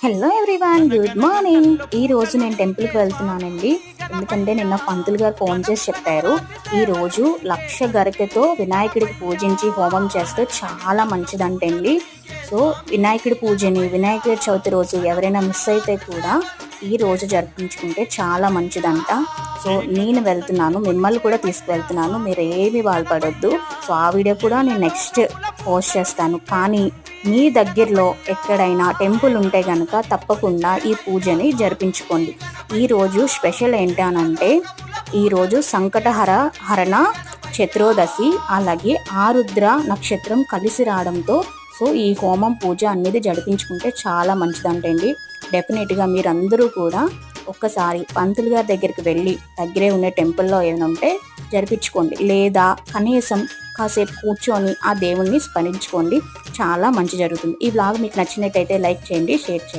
Hello everyone, good morning. ఈ రోజు నేను టెంపుల్కి వెళ్తున్నానండి. ఎందుకంటే నిన్న పంతులు గారు ఫోన్ చేసి చెప్పారు, ఈ రోజు 1,00,000 గరికతో వినాయకుడికి పూజించి హోమం చేస్తే చాలా మంచిదంటండి. సో వినాయకుడి పూజని, వినాయకుడి చవితి రోజు ఎవరైనా మిస్ అయితే కూడా ఈ రోజు జరిపించుకుంటే చాలా మంచిదంట. సో నేను వెళ్తున్నాను, మిమ్మల్ని కూడా తీసుకువెళ్తున్నాను. మీరు ఏమి బాధపడొద్దు. సో ఆ వీడియో కూడా నేను నెక్స్ట్ పోస్ట్ చేస్తాను. కానీ మీ దగ్గరలో ఎక్కడైనా టెంపుల్ ఉంటే కనుక తప్పకుండా ఈ పూజని జరిపించుకోండి. ఈరోజు స్పెషల్ ఏంటనంటే, ఈరోజు హరణ చతుర్దశి, అలాగే ఆరుద్ర నక్షత్రం కలిసి రావడంతో సో ఈ హోమం పూజ అనేది జరిపించుకుంటే చాలా మంచిదంటండి. డెఫినెట్గా మీరందరూ కూడా ఒక్కసారి పంతులు గారి దగ్గరికి వెళ్ళి దగ్గరే ఉండే టెంపుల్లో ఏమైనా ఉంటే జరిపించుకోండి, లేదా కనీసం కాసేపు కూర్చొని ఆ దేవుణ్ణి స్మరించుకోండి. చాలా మంచి జరుగుతుంది. ఈ వ్లాగ్ మీకు నచ్చినట్టయితే లైక్ చేయండి, షేర్ చేయండి.